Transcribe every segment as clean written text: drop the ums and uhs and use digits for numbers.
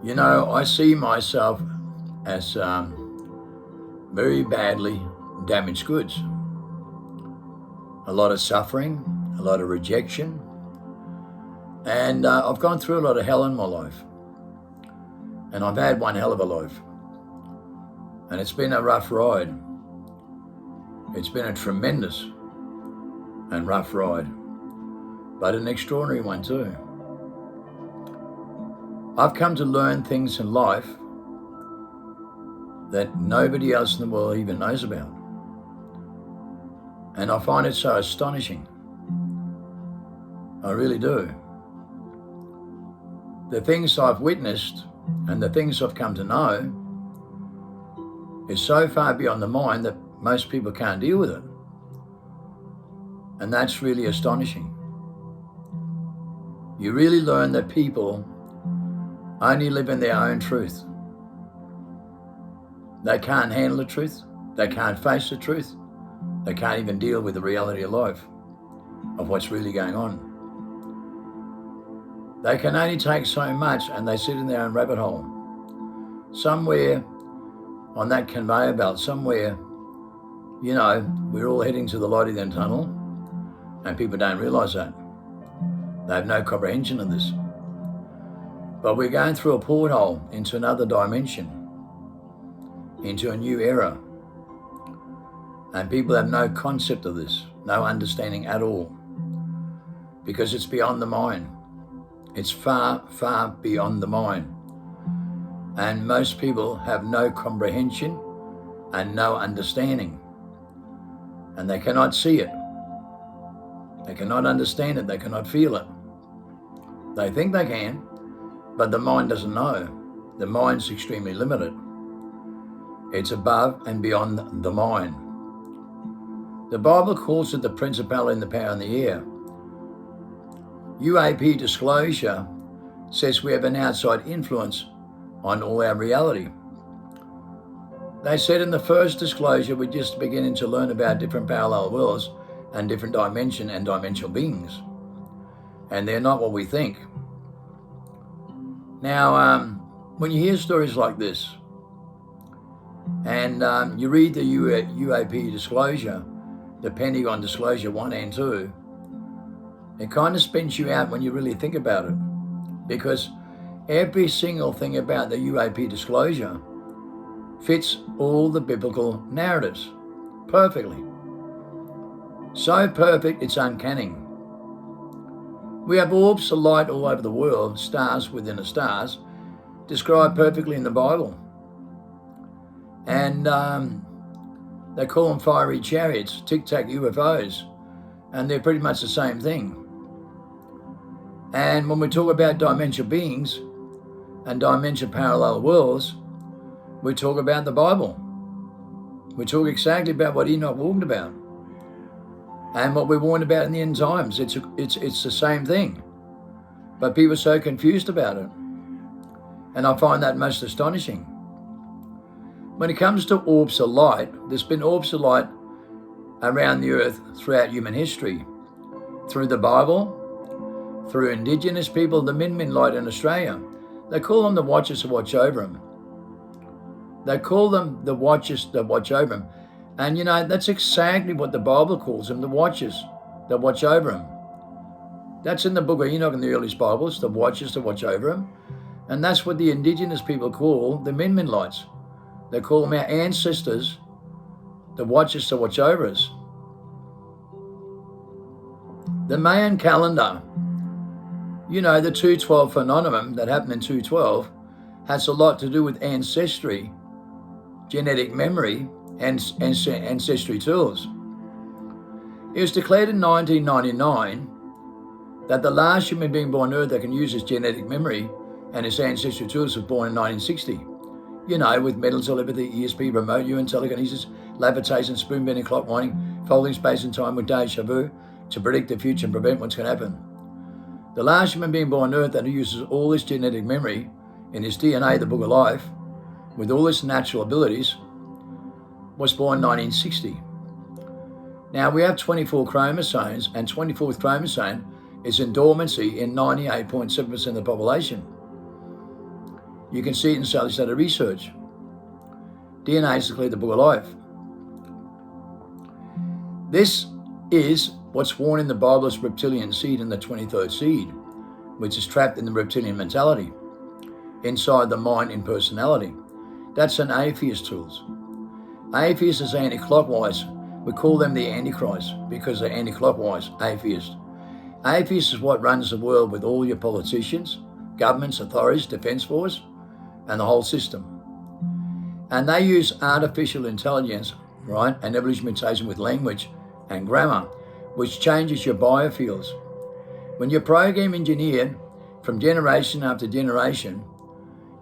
You know, I see myself as very badly damaged goods. A lot of suffering, a lot of rejection, and I've gone through a lot of hell in my life. And I've had one hell of a life. And it's been a rough ride. It's been a tremendous and rough ride, but an extraordinary one too. I've come to learn things in life that nobody else in the world even knows about. And I find it so astonishing. I really do. The things I've witnessed and the things I've come to know is so far beyond the mind that most people can't deal with it. And that's really astonishing. You really learn that people only live in their own truth. They can't handle the truth. They can't face the truth. They can't even deal with the reality of life, of what's really going on. They can only take so much, and they sit in their own rabbit hole. Somewhere on that conveyor belt, somewhere, you know, we're all heading to the light of the end tunnel, and people don't realise that. They have no comprehension of this. But we're going through a porthole into another dimension, into a new era. And people have no concept of this, no understanding at all, because it's beyond the mind. It's far, far beyond the mind. And most people have no comprehension and no understanding. And they cannot see it. They cannot understand it. They cannot feel it. They think they can, but the mind doesn't know. The mind's extremely limited. It's above and beyond the mind. The Bible calls it the principality and the power in the air. UAP disclosure says we have an outside influence on all our reality. They said in the first disclosure we're just beginning to learn about different parallel worlds and different dimension and dimensional beings. And they're not what we think. Now, when you hear stories like this, and you read the UAP disclosure, the Pentagon disclosure 1 and 2, it kind of spins you out when you really think about it. Because every single thing about the UAP disclosure fits all the biblical narratives perfectly. So perfect, it's uncanny. We have orbs of light all over the world, stars within the stars, described perfectly in the Bible. And they call them fiery chariots, tic-tac UFOs, and they're pretty much the same thing. And when we talk about dimensional beings and dimensional parallel worlds, we talk about the Bible. We talk exactly about what Enoch warned about and what we warned about in the end times. It's the same thing, but people are so confused about it. And I find that most astonishing. When it comes to orbs of light, there's been orbs of light around the earth throughout human history, through the Bible, through indigenous people, the Min Light in Australia. They call them the Watchers that watch over them. They call them the Watchers that watch over them. And you know, that's exactly what the Bible calls them, the Watchers that watch over them. That's in the book of Enoch in the earliest Bibles, the Watchers that watch over them. And that's what the indigenous people call the Min Lights. They call them our ancestors, the Watchers that watch over us. The Mayan calendar, you know, the 212 phenomenon that happened in 212 has a lot to do with ancestry, genetic memory, and ancestry tools. It was declared in 1999 that the last human being born on Earth that can use his genetic memory and his ancestry tools was born in 1960. You know, with mental telepathy, ESP, remote viewing, telekinesis, levitation, spoon bending, clock winding, folding space and time with deja vu to predict the future and prevent what's going to happen. The last human being born on Earth that uses all this genetic memory in his DNA, the book of life, with all his natural abilities, was born in 1960. Now we have 24 chromosomes, and 24th chromosome is in dormancy in 98.7% of the population. You can see it in cellular study research. DNA is clearly the book of life. This is what's worn in the Bible as reptilian seed in the 23rd seed, which is trapped in the reptilian mentality, inside the mind in personality. That's an atheist tools. Atheist is anti-clockwise. We call them the Antichrist because they're anti-clockwise, atheist. Atheist is what runs the world with all your politicians, governments, authorities, defense force, and the whole system. And they use artificial intelligence, right, and evolution mutation with language and grammar, which changes your biofields. When you're program engineered from generation after generation,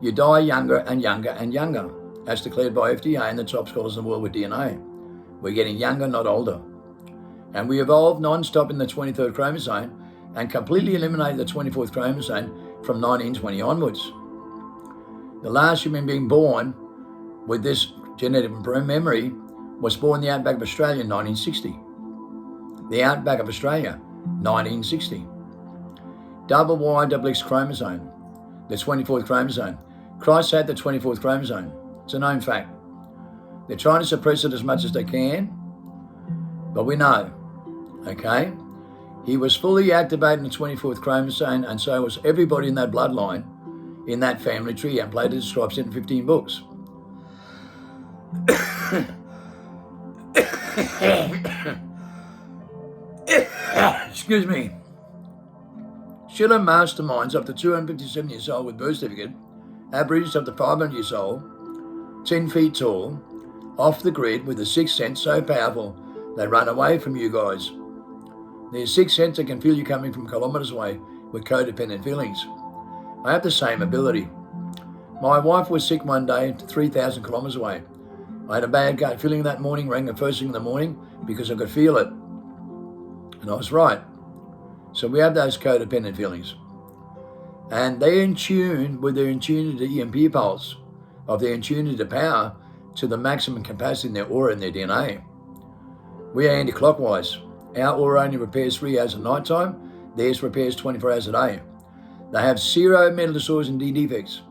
you die younger and younger and younger, as declared by FDA and the top scholars in the world with DNA. We're getting younger, not older. And we evolved non-stop in the 23rd chromosome and completely eliminated the 24th chromosome from 1920 onwards. The last human being born with this genetic memory was born in the outback of Australia in 1960. The outback of Australia, 1960. Double Y, double X chromosome, the 24th chromosome. Christ had the 24th chromosome. It's a known fact. They're trying to suppress it as much as they can, but we know, okay? He was fully activated in the 24th chromosome, and so was everybody in that bloodline, in that family tree, and Plato describes it in 15 books. Excuse me. Schiller masterminds up to 257 years old with birth certificate, Aborigines up to 500 years old, 10 feet tall, off the grid with a sixth sense so powerful they run away from you guys. Their sixth sense that can feel you coming from kilometres away with codependent feelings. I have the same ability. My wife was sick one day 3,000 kilometres away. I had a bad gut feeling that morning, rang the first thing in the morning because I could feel it. And I was right. So we have those codependent feelings. And they're in tune with their in tune to the EMP pulse of their in tune to the power to the maximum capacity in their aura and their DNA. We are anti-clockwise. Our aura only repairs 3 hours at night time. Theirs repairs 24 hours a day. They have 0 mental disorders and defects.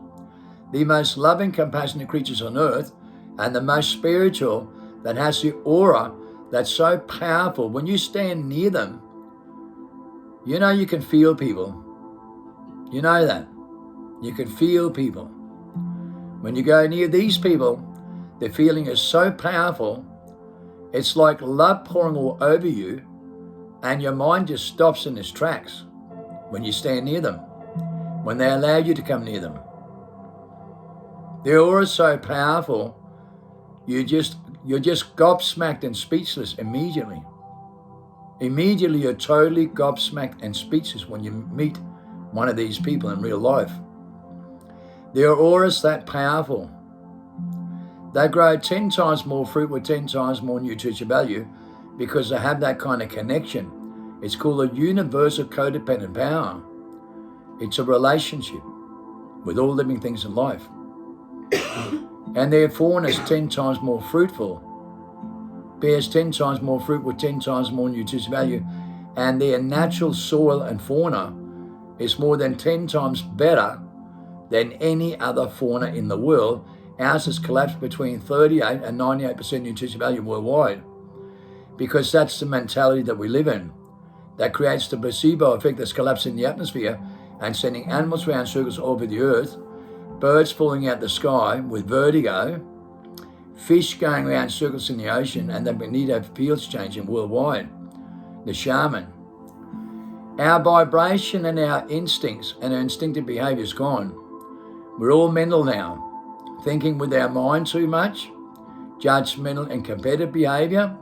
The most loving, compassionate creatures on earth and the most spiritual that has the aura that's so powerful. When you stand near them, you know you can feel people. You know that. You can feel people. When you go near these people, their feeling is so powerful, it's like love pouring all over you, and your mind just stops in its tracks when you stand near them, when they allow you to come near them. Their aura is so powerful, you're just gobsmacked and speechless immediately. Immediately you're totally gobsmacked and speechless when you meet one of these people in real life. Their aura is that powerful. They grow 10 times more fruit with 10 times more nutrition value because they have that kind of connection. It's called a universal codependent power. It's a relationship with all living things in life. And their fauna is 10 times more fruitful, bears 10 times more fruit with 10 times more nutrition value, and their natural soil and fauna is more than 10 times better than any other fauna in the world. Ours has collapsed between 38 and 98% nutrition value worldwide, because that's the mentality that we live in. That creates the placebo effect that's collapsing the atmosphere and sending animals around circles all over the earth, birds falling out the sky with vertigo, fish going around circles in the ocean, and then we need to have fields changing worldwide. The shaman. Our vibration and our instincts and our instinctive behavior is gone. We're all mental now, thinking with our mind too much, judgmental and competitive behavior,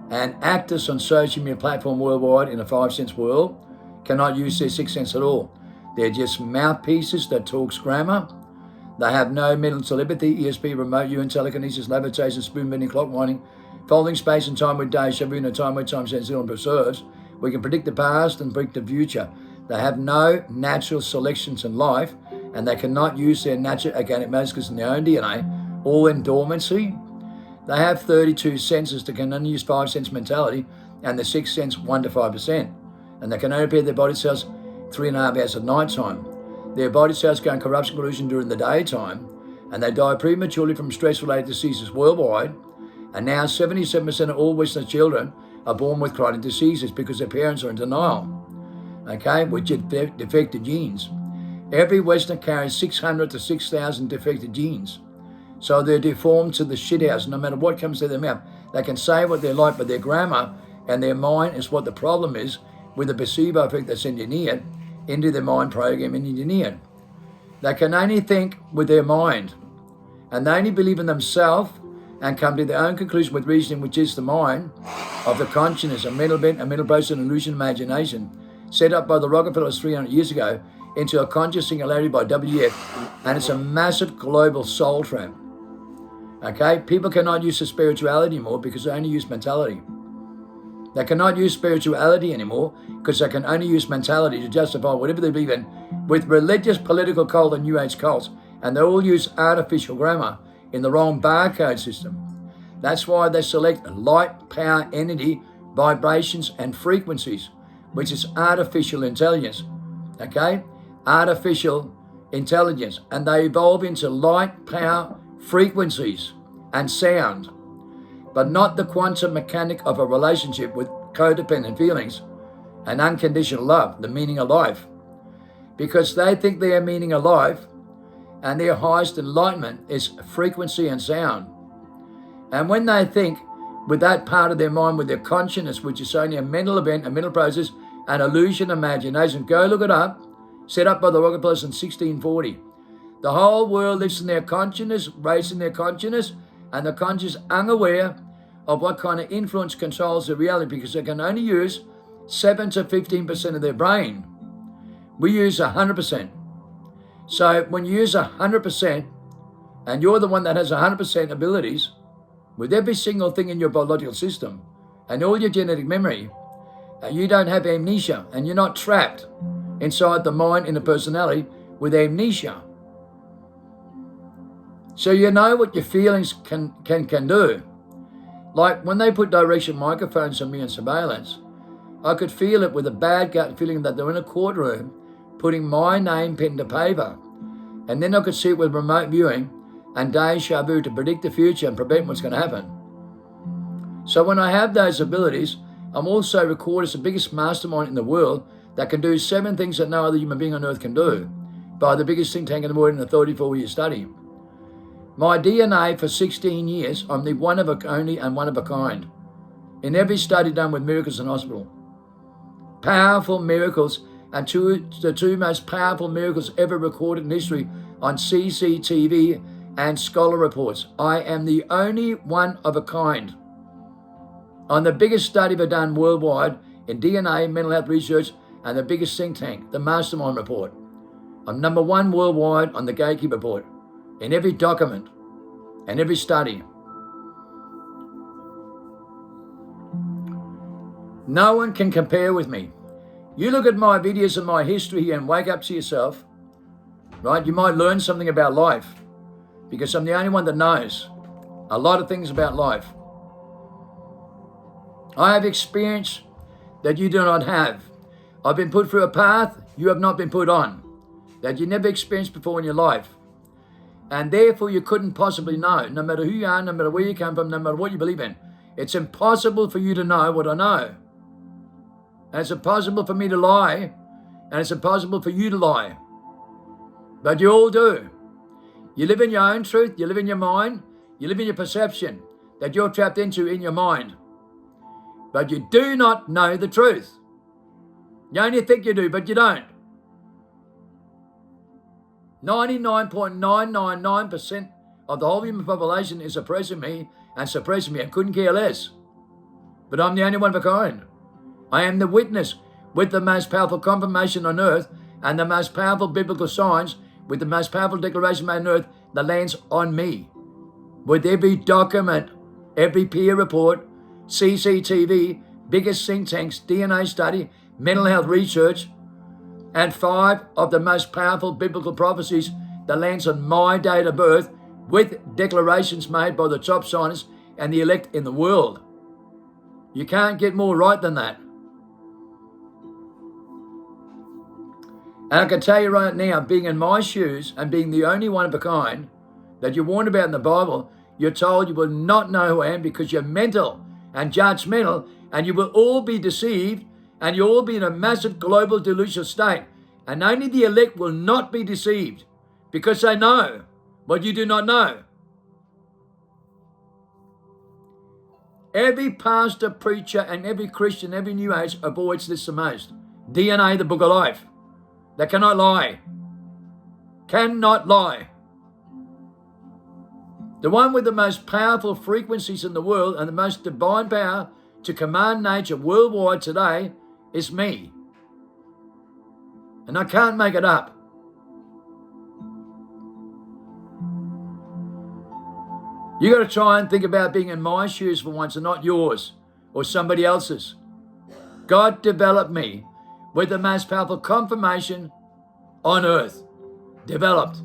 and actors on social media platform worldwide in a 5-sense world cannot use their 6th sense at all. They're just mouthpieces that talks grammar. They have no mental telepathy, ESP, remote UN telekinesis, levitation, spoon bending, clock winding, folding space and time with deja vu in a time where time stands still and preserves. We can predict the past and predict the future. They have no natural selections in life, and they cannot use their natural organic molecules in their own DNA, all in dormancy. They have 32 senses that can only use 5 sense mentality, and the 6th sense 1 to 5%. And they can only repair their body cells 3.5 hours at night time. their body cells go in corruption collusion during the daytime, and they die prematurely from stress-related diseases worldwide. And now 77% of all Western children are born with chronic diseases because their parents are in denial, okay, with defective genes. Every Westerner carries 600 to 6,000 defective genes. So they're deformed to the shithouse. No matter what comes to their mouth, they can say what they like, but their grammar and their mind is what the problem is with the placebo effect that's engineered into their mind, programming engineered. They can only think with their mind, and they only believe in themselves and come to their own conclusion with reasoning, which is the mind of the consciousness, a mental bent, a mental process, an illusion, imagination, set up by the Rockefellers 300 years ago into a conscious singularity by WF, and it's a massive global soul trap. Okay, people cannot use the spirituality anymore because they only use mentality. They cannot use spirituality anymore because they can only use mentality to justify whatever they believe in with religious, political, cult, and New Age cults, and they all use artificial grammar in the wrong barcode system. That's why they select light, power, energy, vibrations, and frequencies, which is artificial intelligence, okay? Artificial intelligence. And they evolve into light, power, frequencies, and sound, but not the quantum mechanic of a relationship with codependent feelings and unconditional love, the meaning of life. Because they think their meaning of life and their highest enlightenment is frequency and sound. And when they think with that part of their mind, with their consciousness, which is only a mental event, a mental process, an illusion, imagination, go look it up, set up by the Rockefellers in 1640. The whole world lives in their consciousness, raised in their consciousness, and the conscious unaware of what kind of influence controls the reality, because they can only use 7 to 15% of their brain. We use 100%. So when you use 100%, and you're the one that has 100% abilities with every single thing in your biological system and all your genetic memory, you don't have amnesia, and you're not trapped inside the mind in the personality with amnesia. So you know what your feelings can do. Like when they put direction microphones on me in surveillance, I could feel it with a bad gut feeling that they're in a courtroom putting my name pen to paper. And then I could see it with remote viewing and deja vu to predict the future and prevent what's going to happen. So when I have those abilities, I'm also recorded as the biggest mastermind in the world that can do 7 things that no other human being on earth can do by the biggest think tank in the world in a 34-year study. My DNA for 16 years, I'm the one of a only and one of a kind. In every study done with miracles in hospital. Powerful miracles, and the two most powerful miracles ever recorded in history on CCTV and scholar reports. I am the only one of a kind. On the biggest study ever done worldwide in DNA, mental health research, and the biggest think tank, the Mastermind Report. I'm number 1 worldwide on the Gatekeeper Report, in every document and every study. No one can compare with me. You look at my videos and my history and wake up to yourself, right? You might learn something about life because I'm the only one that knows a lot of things about life. I have experience that you do not have. I've been put through a path you have not been put on, that you never experienced before in your life. And therefore you couldn't possibly know, no matter who you are, no matter where you come from, no matter what you believe in. It's impossible for you to know what I know. And it's impossible for me to lie, and it's impossible for you to lie. But you all do. You live in your own truth, you live in your mind, you live in your perception that you're trapped into in your mind. But you do not know the truth. You only think you do, but you don't. 99.999% of the whole human population is oppressing me and suppressing me and couldn't care less. But I'm the only one of a kind. I am the witness with the most powerful confirmation on earth and the most powerful biblical signs with the most powerful declaration made on earth that lands on me. With every document, every peer report, CCTV, biggest think tanks, DNA study, mental health research, and 5 of the most powerful biblical prophecies that lands on my date of birth with declarations made by the top scientists and the elect in the world. You can't get more right than that. And I can tell you right now, being in my shoes and being the only one of a kind that you're warned about in the Bible, you're told you will not know who I am because you're mental and judgmental, and you will all be deceived, and you'll all be in a massive global delusional state. And only the elect will not be deceived because they know what you do not know. Every pastor, preacher, and every Christian, every New Age avoids this the most. DNA, the book of life. They cannot lie. Cannot lie. The one with the most powerful frequencies in the world and the most divine power to command nature worldwide today is me. And I can't make it up. You got to try and think about being in my shoes for once and not yours or somebody else's. God developed me with the most powerful confirmation on earth. Developed.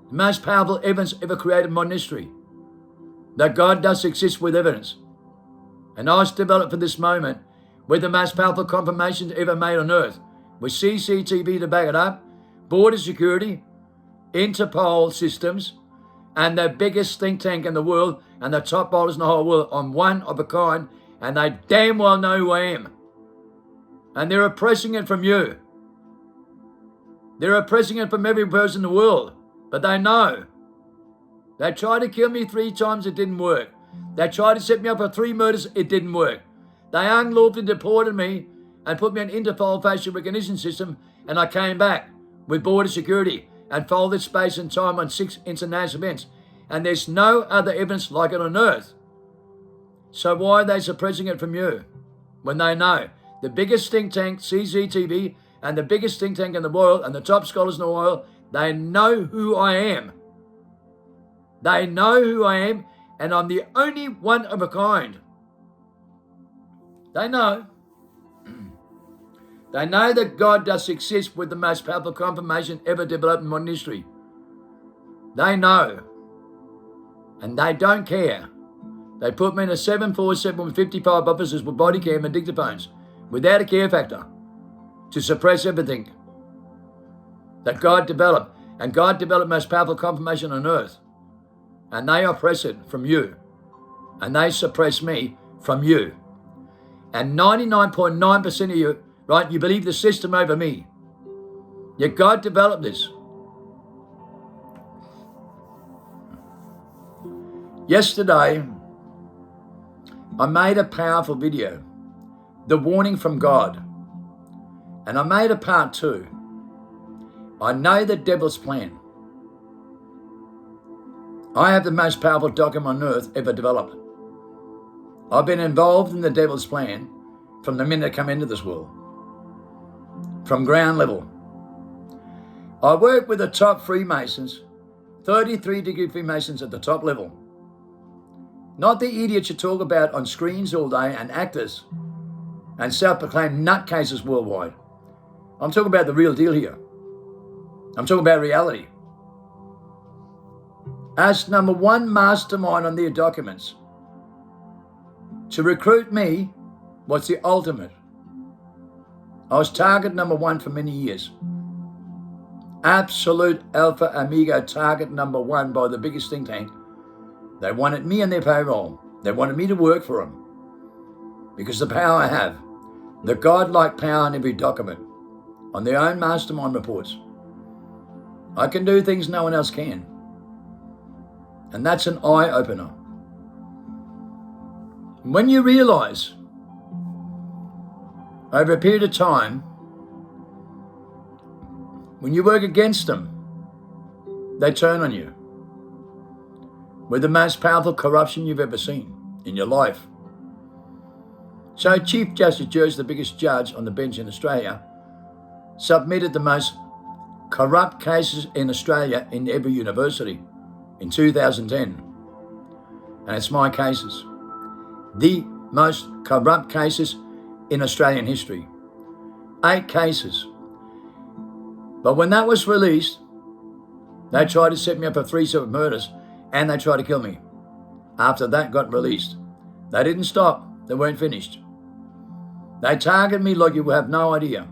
The most powerful evidence ever created in modern history. That God does exist with evidence. And I was developed for this moment with the most powerful confirmations ever made on earth. With CCTV to back it up, border security, Interpol systems, and the biggest think tank in the world and the top bowlers in the whole world. I'm one of a kind, and they damn well know who I am. And they're oppressing it from you. They're oppressing it from every person in the world, but they know. They tried to kill me 3 times, it didn't work. They tried to set me up for 3 murders, it didn't work. They unlawfully deported me and put me on Interpol facial recognition system, and I came back with border security and folded space and time on 6 international events. And there's no other evidence like it on earth. So why are they suppressing it from you when they know? The biggest think tank, CCTV, and the biggest think tank in the world and the top scholars in the world, they know who I am. They know who I am, and I'm the only one of a kind. They know. They know that God does exist with the most powerful confirmation ever developed in modern history. They know. And they don't care. They put me in a 747 with 55 officers with body cam and dictaphones without a care factor to suppress everything that God developed. And God developed the most powerful confirmation on earth. And they oppress it from you. And they suppress me from you. And 99.9% of you, right, you believe the system over me. Yet God developed this. Yesterday, I made a powerful video, The Warning from God. And I made a part 2. I know the devil's plan. I have the most powerful document on earth ever developed. I've been involved in the devil's plan from the minute I come into this world. From ground level. I work with the top Freemasons, 33-degree Freemasons at the top level. Not the idiots you talk about on screens all day and actors and self-proclaimed nutcases worldwide. I'm talking about the real deal here. I'm talking about reality. As number 1 mastermind on their documents, to recruit me was the ultimate. I was target number 1 for many years. Absolute alpha amigo target number 1 by the biggest think tank. They wanted me on their payroll. They wanted me to work for them. Because the power I have, the godlike power in every document, on their own mastermind reports. I can do things no one else can. And that's an eye-opener. When you realize, over a period of time, when you work against them, they turn on you with the most powerful corruption you've ever seen in your life. So Chief Justice George, the biggest judge on the bench in Australia, submitted the most corrupt cases in Australia in every university in 2010. And it's my cases. The most corrupt cases in Australian history. 8 cases. But when that was released, they tried to set me up for 3 separate murders and they tried to kill me. After that got released, they didn't stop. They weren't finished. They targeted me like you have no idea.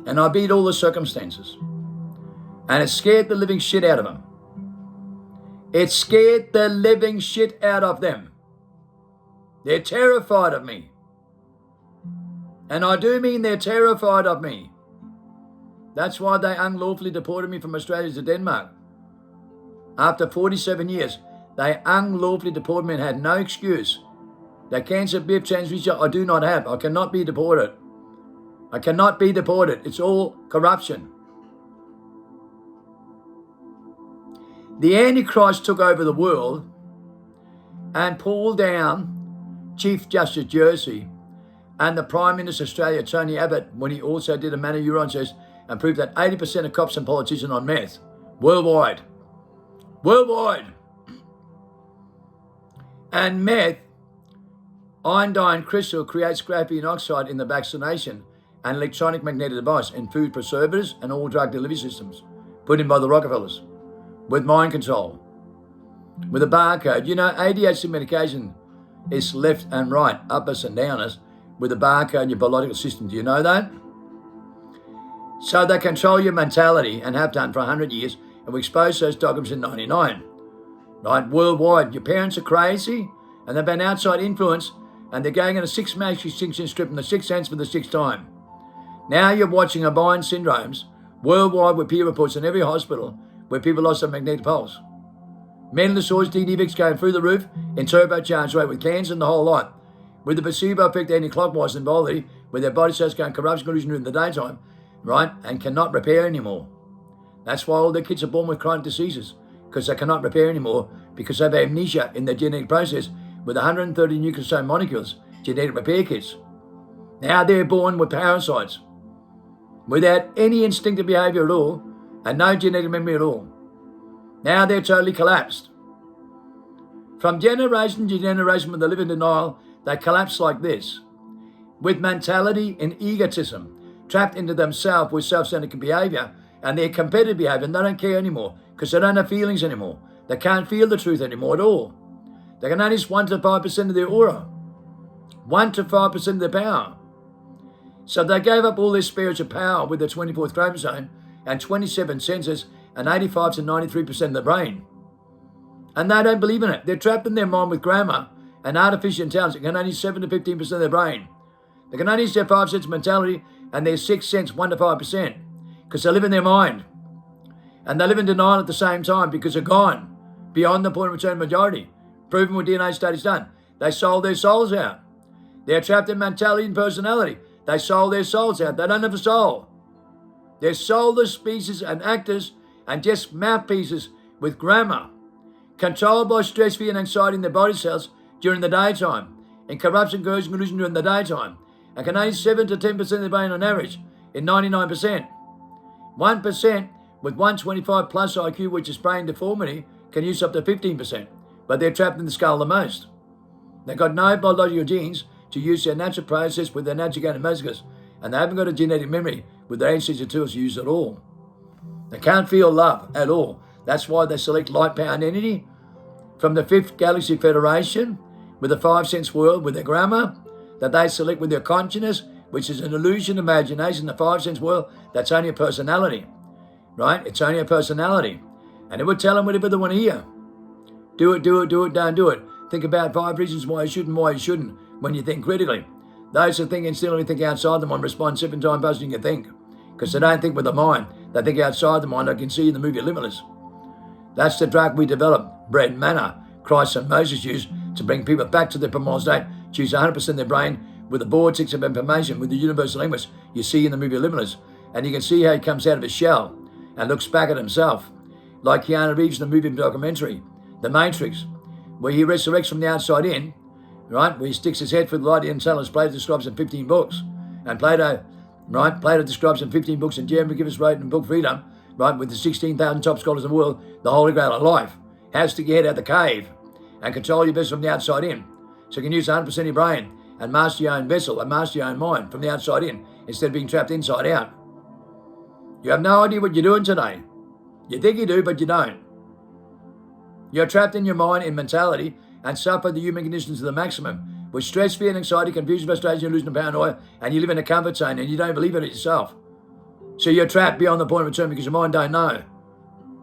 And I beat all the circumstances. And it scared the living shit out of them. It scared the living shit out of them. They're terrified of me. And I do mean they're terrified of me. That's why they unlawfully deported me from Australia to Denmark. After 47 years, they unlawfully deported me and had no excuse. That cancer, BIF, transfusion, I do not have. I cannot be deported. I cannot be deported. It's all corruption. The Antichrist took over the world and pulled down Chief Justice Jersey and the Prime Minister of Australia, Tony Abbott, when he also did a Manna-Urine test and proved that 80% of cops and politicians on meth worldwide. Worldwide. And meth, iodine crystal, creates graphene oxide in the vaccination and electronic magnetic device in food preservatives and all drug delivery systems put in by the Rockefellers with mind control, with a barcode. You know, ADHD medication is left and right, uppers and downers, with a barcode in your biological system. Do you know that? So they control your mentality and have done for 100 years, and we exposed those dogmas in 99. Right, worldwide. Your parents are crazy, and they've been outside influence, and they're going in a 6 mass extinction strip in the 6th sense for the 6th time. Now you're watching Bryan syndromes worldwide with peer reports in every hospital where people lost their magnetic pulse. Mental disorders, DDVX going through the roof in turbocharged rate with cancer and the whole lot. With the placebo effect anti-clockwise and volatile, with their body cells going corruption collision in the daytime, right, and cannot repair anymore. That's why all their kids are born with chronic diseases, because they cannot repair anymore, because they have amnesia in their genetic process with 130 nucleosome molecules, genetic repair kits. Now they're born with parasites, without any instinctive behavior at all, and no genetic memory at all. Now they're totally collapsed. From generation to generation, when they live in denial, they collapse like this, with mentality and egotism, trapped into themselves with self-centered behavior and their competitive behavior, and they don't care anymore because they don't have feelings anymore. They can't feel the truth anymore at all. They can only 1 to 5% of their aura, 1 to 5% of their power. So they gave up all their spiritual power with the 24th chromosome and 27 senses and 85 to 93% of the brain. And they don't believe in it. They're trapped in their mind with grammar and artificial intelligence. They can only 7 to 15% of their brain. They can only use their 5 sense mentality and their 6 sense 1 to 5% because they live in their mind. And they live in denial at the same time because they're gone beyond the point of return majority. Proven with DNA studies done. They sold their souls out. They're trapped in mentality and personality. They sold their souls out. They don't have a soul. They're soulless species and actors and just mouthpieces with grammar, controlled by stress, fear, and anxiety in their body cells during the daytime, and corruption, coercion, collusion during the daytime, and can only 7 to 10% of the brain on average in 99%. 1% with 125 plus IQ, which is brain deformity, can use up to 15%, but they're trapped in the skull the most. They've got no biological genes to use their natural process with their natural gain of messages, and they haven't got a genetic memory with their ancestral tools to use at all. They can't feel love at all. That's why they select light, power, and energy from the 5th Galaxy Federation with the 5 sense world with their grammar that they select with their consciousness, which is an illusion, imagination, the 5 sense world, that's only a personality, right? It's only a personality. And it would tell them whatever they want to hear. Do it, don't do it. Think about 5 reasons why you shouldn't when you think critically. Those who think instantly think outside the mind respond 7 times faster than you think because they don't think with the mind. They think outside the mind. I can see in the movie Limitless. That's the drug we developed, bread, manna, Christ and Moses used to bring people back to their primal state, choose 100% of their brain with the vortex of information, with the universal language you see in the movie Limitless. And you can see how he comes out of his shell and looks back at himself, like Keanu Reeves in the movie documentary, The Matrix, where he resurrects from the outside in, right, where he sticks his head through the light in Plato describes in 15 books. And Plato describes in 15 books, and Jeremy Gibbs wrote in Book Freedom, right, with the 16,000 top scholars in the world, the Holy Grail of life. How to stick your head out the cave and control your business from the outside in. So you can use 100% of your brain and master your own vessel and master your own mind from the outside in instead of being trapped inside out. You have no idea what you're doing today. You think you do, but you don't. You're trapped in your mind, in mentality, and suffer the human conditions to the maximum with stress, fear, and anxiety, confusion, frustration, illusion, and paranoia, and you live in a comfort zone and you don't believe in it yourself. So you're trapped beyond the point of return because your mind don't know.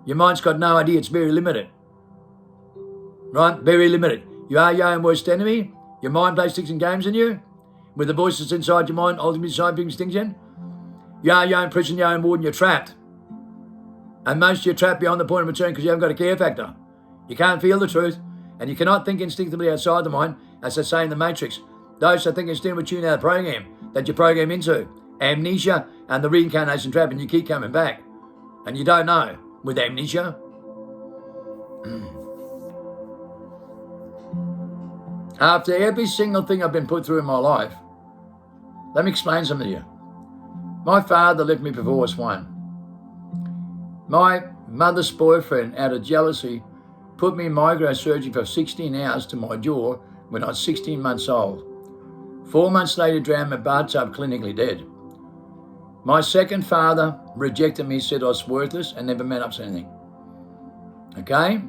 Your mind's got no idea. It's very limited. Right? Very limited. You are your own worst enemy. Your mind plays tricks and games on you. With the voices inside your mind, ultimately decide things in. You are your own prison, your own warden. You're trapped. And most of you are trapped beyond the point of return because you haven't got a care factor. You can't feel the truth. And you cannot think instinctively outside the mind, as they say in the Matrix. Those that think instinctively will tune out the program that you program into. Amnesia and the reincarnation trap, and you keep coming back. And you don't know with amnesia. After every single thing I've been put through in my life, let me explain something to you. My father left me before I was one. My mother's boyfriend, out of jealousy, put me in microsurgery for 16 hours to my jaw when I was 16 months old. 4 months later, drowned in my bathtub, clinically dead. My second father rejected me, said I was worthless, and never meant up to anything. Okay?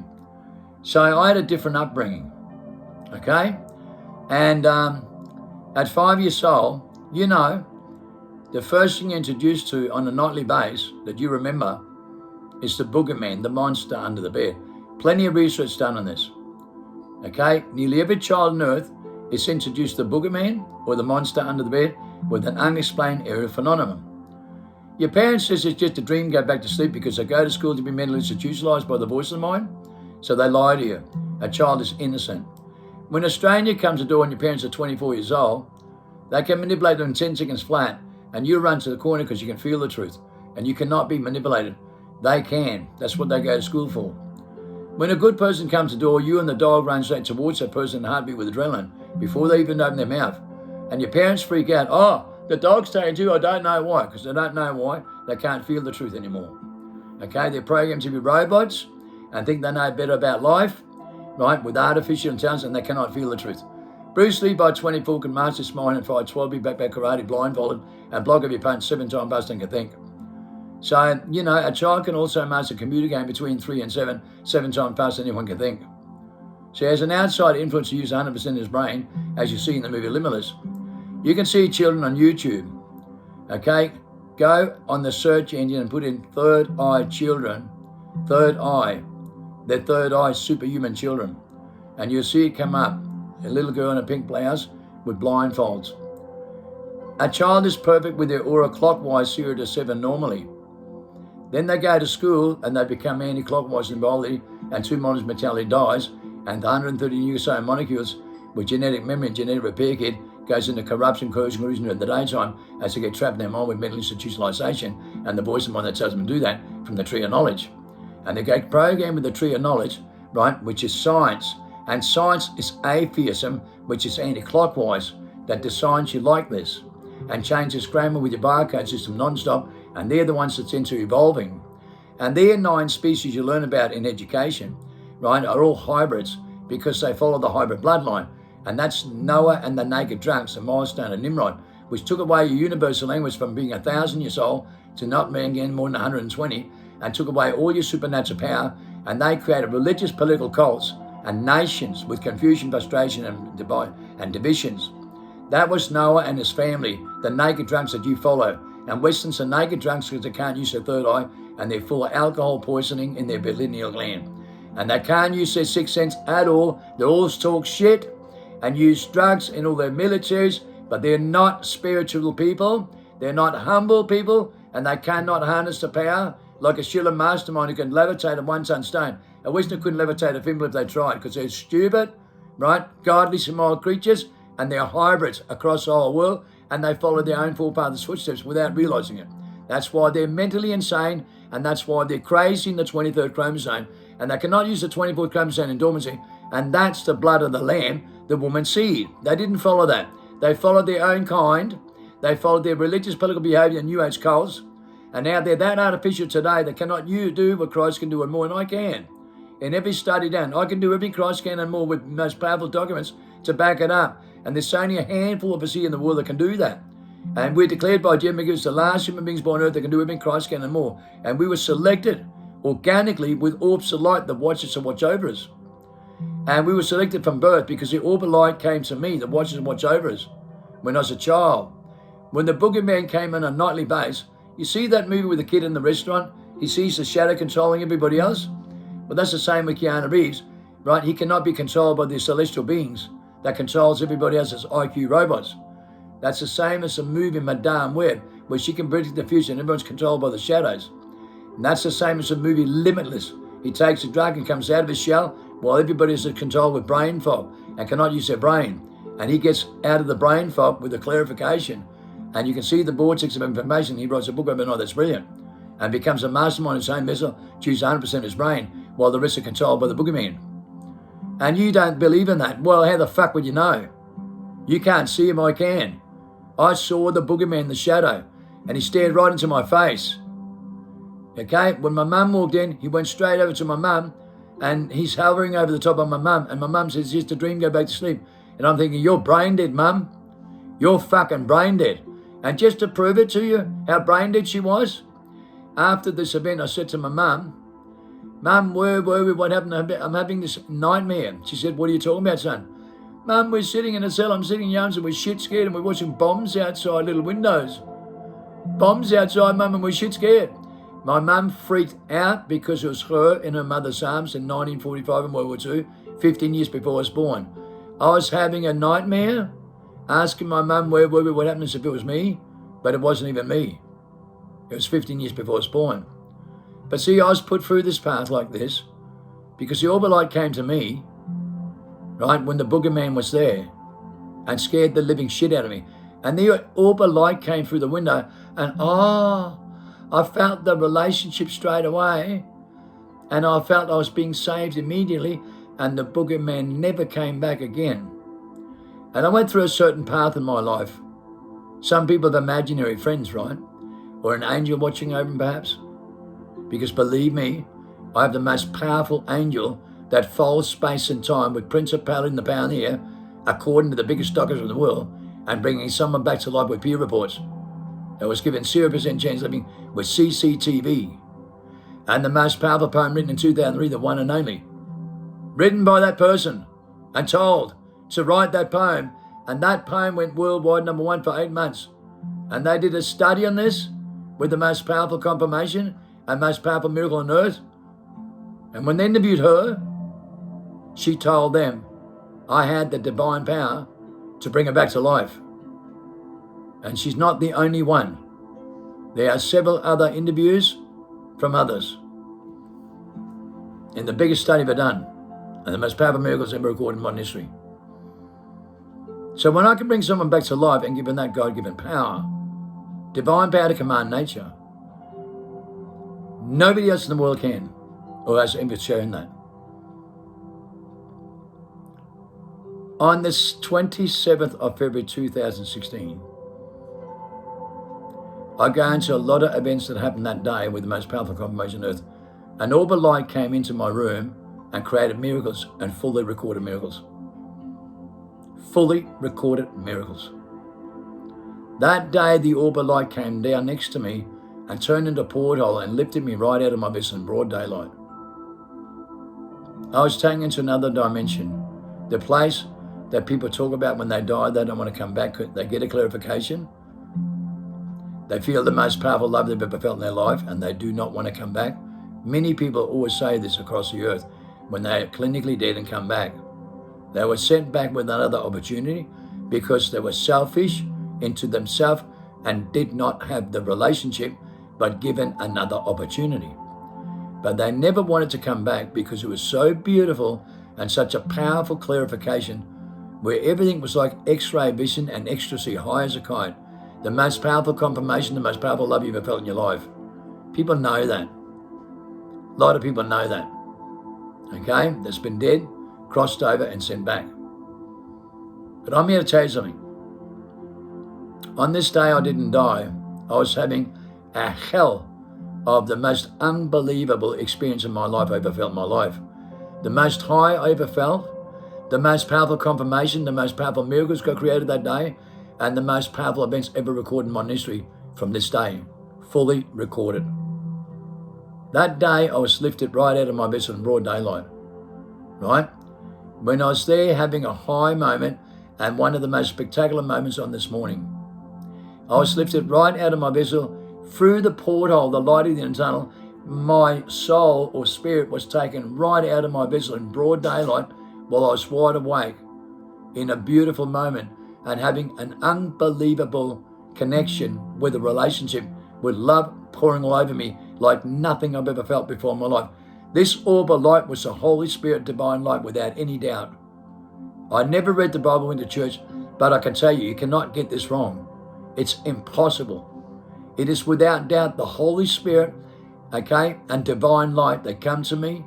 So I had a different upbringing. Okay? And at 5 years old, you know, the first thing you're introduced to on a nightly basis that you remember is the boogeyman, the monster under the bed. Plenty of research done on this. Okay? Nearly every child on earth is introduced to the boogeyman or the monster under the bed with an unexplained area phenomenon. Your parents says it's just a dream, go back to sleep because they go to school to be mentally institutionalized by the voice of the mind. So they lie to you. A child is innocent. When a stranger comes to the door and your parents are 24 years old, they can manipulate them in 10 seconds flat, and you run to the corner because you can feel the truth, and you cannot be manipulated. They can. That's what they go to school for. When a good person comes to the door, you and the dog run straight towards that person in a heartbeat with adrenaline before they even open their mouth. And your parents freak out. Oh, the dog's taking too. I don't know why. Because they don't know why. They can't feel the truth anymore. Okay, they're programmed to be robots and think they know better about life, right, with artificial intelligence, and they cannot feel the truth. Bruce Lee, by 24, can master his mind and fight 12 back karate blindfolded and block every punch 7 times faster than can think. So, you know, a child can also master a computer game between 3 and 7 times faster than anyone can think. So as an outside influence to use 100% of his brain, as you see in the movie Limitless, you can see children on YouTube. Okay, go on the search engine and put in third eye children, third eye, they're third eye superhuman children. And you'll see it come up, a little girl in a pink blouse with blindfolds. A child is perfect with their aura clockwise 0 to 7 normally. Then they go to school and they become anti-clockwise in biology, and 2 molecules of metallic dies, and the 130 nucleosome molecules with genetic memory and genetic repair kit goes into corruption, coercion, illusion in the daytime as they get trapped in their mind with mental institutionalization and the voice of mind that tells them to do that from the tree of knowledge. And they get programmed with the tree of knowledge, right, which is science. And science is atheism, which is anti-clockwise, that decides you like this and changes grammar with your barcode system non-stop, and they're the ones that's into evolving. And their 9 species you learn about in education, right, are all hybrids because they follow the hybrid bloodline. And that's Noah and the naked drunks, the milestone and Nimrod, which took away your universal language from being 1,000 years old to not being again more than 120, and took away all your supernatural power, and they created religious political cults and nations with confusion, frustration, and divisions. That was Noah and his family, the naked drunks that you follow. And Westerns are naked drunks because they can't use their third eye, and they're full of alcohol poisoning in their pineal gland. And they can't use their 6th sense at all. They all talk shit and use drugs in all their militaries, but they're not spiritual people. They're not humble people, and they cannot harness the power like a Schiller mastermind who can levitate a 1-ton stone. A Westerner couldn't levitate a thimble if they tried because they're stupid, right? Godly, small creatures, and they're hybrids across the whole world, and they follow their own forefathers' footsteps without realizing it. That's why they're mentally insane, and that's why they're crazy in the 23rd chromosome, and they cannot use the 24th chromosome in dormancy, and that's the blood of the lamb, the woman's seed. They didn't follow that. They followed their own kind. They followed their religious, political behavior and New Age cults, and now they're that artificial today they cannot do what Christ can do and more, and I can. In every study done, I can do everything Christ can and more with most powerful documents to back it up. And there's only a handful of us here in the world that can do that. And we're declared by Jim McGill, the last human beings born on earth that can do everything Christ can and more. And we were selected organically with orbs of light that watch us and watch over us. And we were selected from birth because the orb of light came to me that watches and watch over us when I was a child. When the boogeyman came on a nightly basis, You see that movie with the kid in the restaurant? He sees the shadow controlling everybody else. But that's the same with Keanu Reeves, right? He cannot be controlled by the celestial beings that controls everybody else's IQ robots. That's the same as the movie Madame Web, where she can predict the future and everyone's controlled by the shadows. And that's the same as the movie Limitless. He takes a drug and comes out of his shell while everybody is controlled with brain fog and cannot use their brain. And he gets out of the brain fog with a clarification. And you can see the vortex of information. He writes a book overnight that's brilliant and becomes a mastermind in his own vessel, chooses 100% of his brain while the rest are controlled by the boogeyman. And you don't believe in that. Well, how the fuck would you know? You can't see him, I can. I saw the boogeyman, the shadow, and he stared right into my face. Okay, when my mum walked in, he went straight over to my mum, and he's hovering over the top of my mum, and my mum says, "Just a dream, go back to sleep." And I'm thinking, you're brain dead, mum. You're fucking brain dead. And just to prove it to you, how brain dead she was, after this event, I said to my mum, "Mum, where were we? What happened? I'm having this nightmare." She said, "What are you talking about, son?" "Mum, we're sitting in a cell. I'm sitting in Yums and we're shit scared and we're watching bombs outside little windows. Bombs outside, Mum, and we're shit scared." My mum freaked out because it was her in her mother's arms in 1945 in World War II, 15 years before I was born. I was having a nightmare, asking my mum where were we, what happened if it was me, but it wasn't even me. It was 15 years before I was born. But see, I was put through this path like this because the orbital light came to me, right, when the boogeyman was there and scared the living shit out of me. And the orbital light came through the window and I felt the relationship straight away and I felt I was being saved immediately and the boogeyman never came back again. And I went through a certain path in my life. Some people have imaginary friends, right? Or an angel watching over them perhaps. Because believe me, I have the most powerful angel that folds space and time with principality in the power in the air, according to the biggest doctors in the world, and bringing someone back to life with peer reports. That was given 0% chance living with CCTV. And the most powerful poem written in 2003, the one and only. Written by that person and told to write that poem. And that poem went worldwide #1 for 8 months. And they did a study on this with the most powerful confirmation and most powerful miracle on earth. And when they interviewed her, she told them, I had the divine power to bring her back to life. And she's not the only one. There are several other interviews from others in the biggest study ever done and the most powerful miracles ever recorded in modern history. So when I can bring someone back to life and give them that God-given power, divine power to command nature, nobody else in the world can or has ever shown that. On this 27th of February 2016, I go into a lot of events that happened that day with the most powerful confirmation on earth. An orbital light came into my room and created miracles and fully recorded miracles. Fully recorded miracles. That day, the orbital light came down next to me and turned into a porthole and lifted me right out of my vessel in broad daylight. I was taken into another dimension. The place that people talk about when they die, they don't want to come back. They get a clarification. They feel the most powerful love they've ever felt in their life and they do not want to come back. Many people always say this across the earth when they are clinically dead and come back. They were sent back with another opportunity because they were selfish into themselves and did not have the relationship but given another opportunity. But they never wanted to come back because it was so beautiful and such a powerful clarification where everything was like X-ray vision and ecstasy, high as a kite. The most powerful confirmation, the most powerful love you've ever felt in your life. People know that. A lot of people know that. Okay? That's been dead, crossed over and sent back. But I'm here to tell you something. On this day I didn't die. I was having a hell of the most unbelievable experience in my life I ever felt in my life. The most high I ever felt, the most powerful confirmation, the most powerful miracles got created that day, and the most powerful events ever recorded in modern history from this day, fully recorded. That day, I was lifted right out of my vessel in broad daylight, right? When I was there having a high moment and one of the most spectacular moments on this morning. I was lifted right out of my vessel through the porthole, the light of the tunnel, my soul or spirit was taken right out of my vessel in broad daylight while I was wide awake in a beautiful moment and having an unbelievable connection with a relationship with love pouring all over me like nothing I've ever felt before in my life. This orb of light was the Holy Spirit, divine light, without any doubt. I never read the Bible into church, but I can tell you, you cannot get this wrong. It's impossible. It is without doubt the Holy Spirit, okay, and divine light that come to me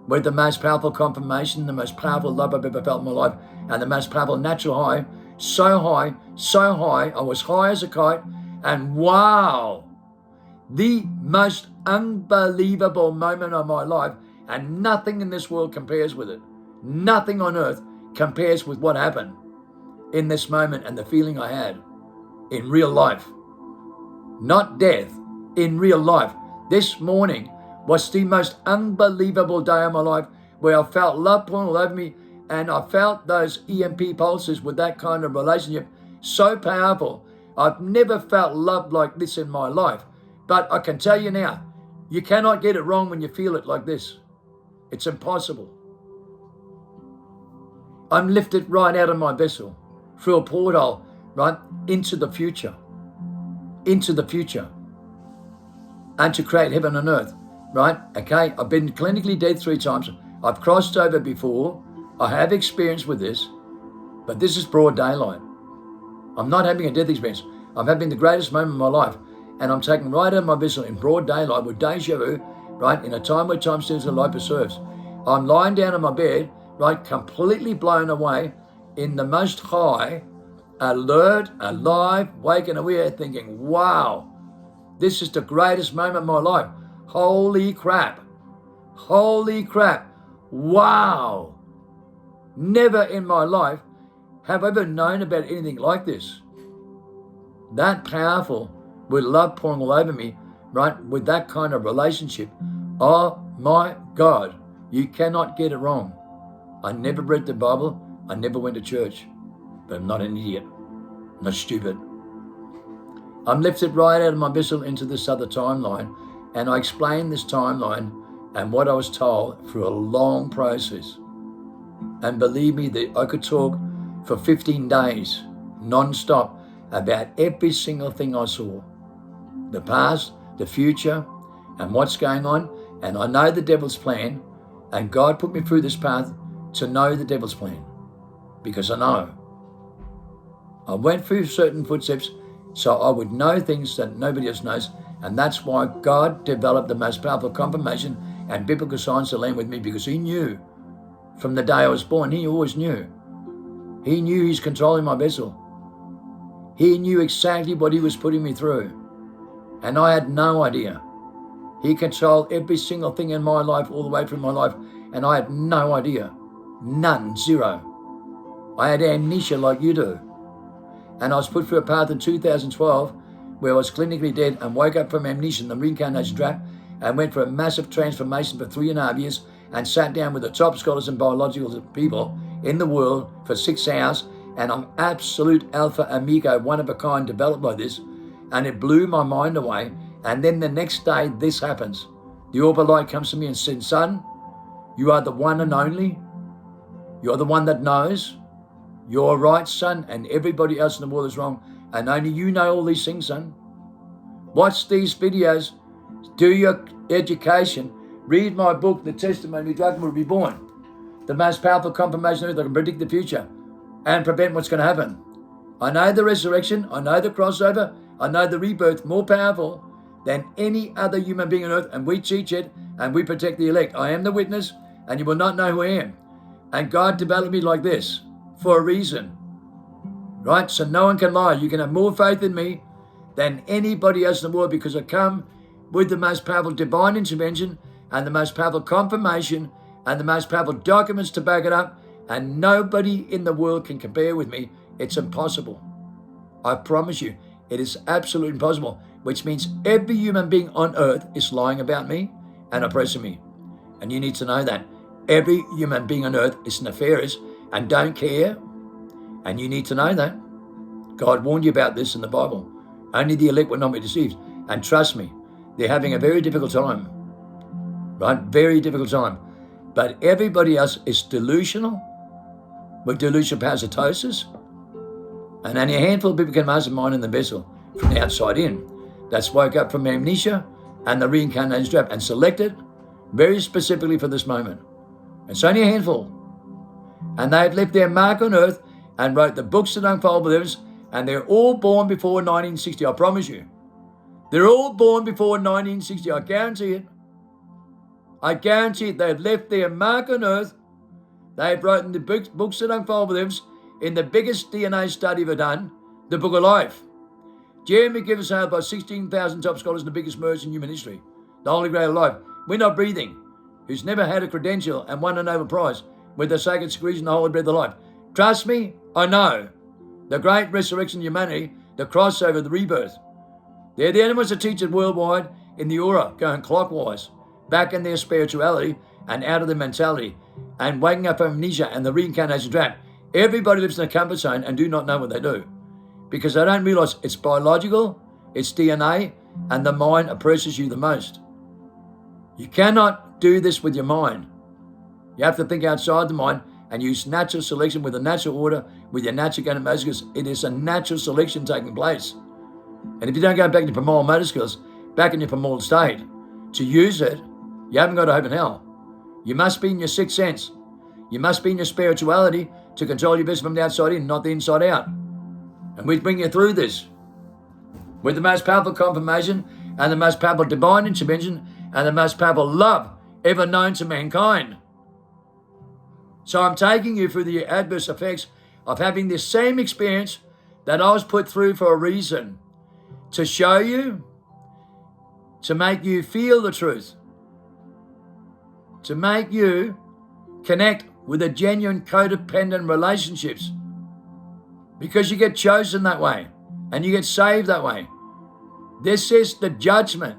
with the most powerful confirmation, the most powerful love I've ever felt in my life, and the most powerful natural high, so high, I was high as a kite, and wow, the most unbelievable moment of my life, and nothing in this world compares with it. Nothing on earth compares with what happened in this moment and the feeling I had in real life. Not death, in real life. This morning was the most unbelievable day of my life where I felt love pouring all over me, and I felt those EMP pulses with that kind of relationship so powerful. I've never felt love like this in my life. But I can tell you now, you cannot get it wrong when you feel it like this. It's impossible. I'm lifted right out of my vessel through a porthole, right, into the future. Into the future. And to create heaven and earth, right? Okay, I've been clinically dead 3 times. I've crossed over before. I have experience with this, but this is broad daylight. I'm not having a death experience. I'm having the greatest moment of my life, and I'm taken right out of my vessel in broad daylight with deja vu, right, in a time where time stands and life preserves. I'm lying down on my bed, right, completely blown away in the most high, alert, alive, wake and aware, thinking, wow, this is the greatest moment of my life. Holy crap. Holy crap. Wow. Never in my life have I ever known about anything like this. That powerful, with love pouring all over me, right, with that kind of relationship. Oh my God, you cannot get it wrong. I never read the Bible. I never went to church, but I'm not an idiot. I'm not stupid. I'm lifted right out of my vessel into this other timeline, and I explained this timeline and what I was told through a long process. And believe me that I could talk for 15 days, non-stop, about every single thing I saw. The past, the future, and what's going on. And I know the devil's plan, and God put me through this path to know the devil's plan, because I know. I went through certain footsteps so I would know things that nobody else knows, and that's why God developed the most powerful confirmation and biblical science to land with me, because he knew from the day I was born. He always knew. He knew he's controlling my vessel. He knew exactly what he was putting me through, and I had no idea. He controlled every single thing in my life all the way through my life, and I had no idea. None, zero. I had amnesia like you do. And I was put through a path in 2012 where I was clinically dead and woke up from amnesia in the reincarnation trap and went for a massive transformation for 3.5 years and sat down with the top scholars and biological people in the world for 6 hours, and I'm absolute alpha amigo, one of a kind, developed like this, and it blew my mind away. And then the next day this happens. The orb of light comes to me and says, son, you are the one and only. You're the one that knows. You're right, son, and everybody else in the world is wrong, and only you know all these things, son. Watch these videos, do your education, read my book, The Testimony of the Reborn, the most powerful confirmation that can predict the future and prevent what's going to happen. I know the resurrection, I know the crossover, I know the rebirth, more powerful than any other human being on earth, and we teach it and we protect the elect. I am the witness, and you will not know who I am. And God developed me like this for a reason, right? So no one can lie. You can have more faith in me than anybody else in the world, because I come with the most powerful divine intervention and the most powerful confirmation and the most powerful documents to back it up, and nobody in the world can compare with me. It's impossible. I promise you, it is absolutely impossible, which means every human being on earth is lying about me and oppressing me. And you need to know that. Every human being on earth is nefarious and don't care. And you need to know that. God warned you about this in the Bible. Only the elect will not be deceived. And trust me, they're having a very difficult time, right? Very difficult time. But everybody else is delusional with delusional parasitosis. And only a handful of people can mastermind in the vessel from the outside in. That's woke up from amnesia and the reincarnation trap and selected very specifically for this moment. It's only a handful. And they've left their mark on earth and wrote the books that unfold with us, and they're all born before 1960, I promise you. They're all born before 1960, I guarantee it. I guarantee it. They've left their mark on earth. They've written the books that unfold with us in the biggest DNA study ever done, the Book of Life. Jeremy gives us by 16,000 top scholars in the biggest merge in human history, the Holy Grail of life. We're not breathing, who's never had a credential and won a Nobel Prize with the sacred secretion, the holy breath of life. Trust me, I know. The great resurrection of humanity, the crossover, the rebirth. They're the only ones that teach it worldwide in the aura, going clockwise, back in their spirituality and out of their mentality, and waking up from amnesia and the reincarnation trap. Everybody lives in a comfort zone and do not know what they do, because they don't realize it's biological, it's DNA, and the mind oppresses you the most. You cannot do this with your mind. You have to think outside the mind and use natural selection with a natural order, with your natural gain of motor skills. It is a natural selection taking place. And if you don't go back in your primordial motor skills, back in your primordial state, to use it, you haven't got a hope in hell. You must be in your sixth sense. You must be in your spirituality to control your business from the outside in, not the inside out. And we bring you through this with the most powerful confirmation and the most powerful divine intervention and the most powerful love ever known to mankind. So I'm taking you through the adverse effects of having this same experience that I was put through for a reason, to show you, to make you feel the truth, to make you connect with the genuine codependent relationships, because you get chosen that way and you get saved that way. This is the judgment.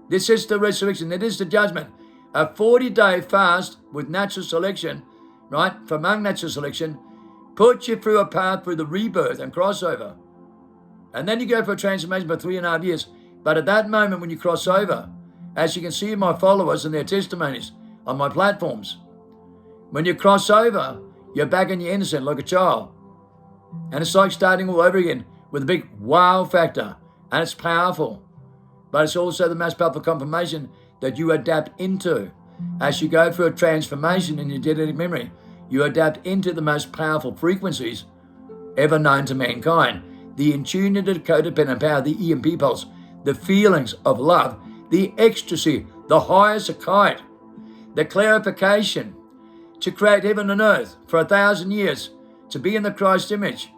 This is the resurrection. It is the judgment. A 40-day fast with natural selection, right, from unnatural selection, puts you through a path through the rebirth and crossover. And then you go for a transformation for 3.5 years. But at that moment when you cross over, as you can see in my followers and their testimonies on my platforms, when you cross over, you're back in your innocent like a child. And it's like starting all over again with a big wow factor. And it's powerful. But it's also the most powerful confirmation that you adapt into. As you go through a transformation in your genetic memory, you adapt into the most powerful frequencies ever known to mankind. The intuitive codependent power, the EMP pulse, the feelings of love, the ecstasy, the high as a kite, the clarification to create heaven and earth for 1,000 years, to be in the Christ image,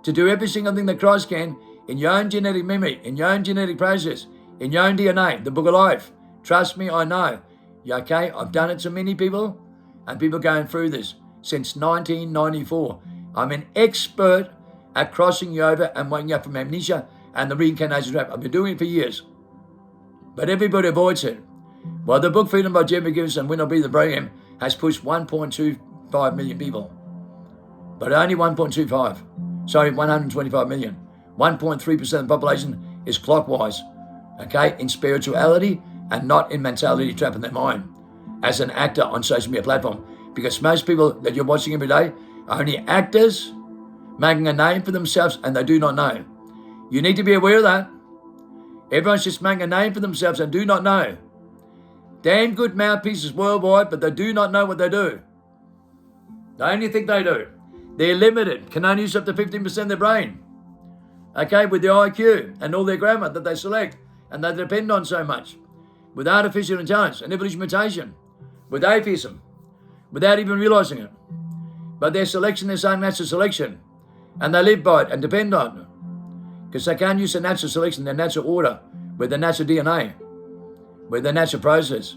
to do every single thing that Christ can in your own genetic memory, in your own genetic process, in your own DNA, the Book of Life. Trust me, I know. You okay? I've done it to many people, and people going through this since 1994. I'm an expert at crossing you over and waking up from amnesia and the reincarnation trap. I've been doing it for years. But everybody avoids it. Well, the book Freedom by Jeremy Gibbs and When I'll Be the Program has pushed 1.25 million people. But only 125 million. 1.3% of the population is clockwise, okay, in spirituality and not in mentality trapping their mind as an actor on social media platform. Because most people that you're watching every day are only actors making a name for themselves and they do not know. You need to be aware of that. Everyone's just making a name for themselves and do not know. Damn good mouthpieces worldwide, but they do not know what they do. They only think they do. They're limited, can only use up to 15% of their brain. Okay, with the IQ and all their grammar that they select and they depend on so much. With artificial intelligence and evolution mutation. With atheism. Without even realizing it. But their selection is unnatural selection. And they live by it and depend on it. Because they can't use the natural selection, their natural order, with the natural DNA, with the natural process.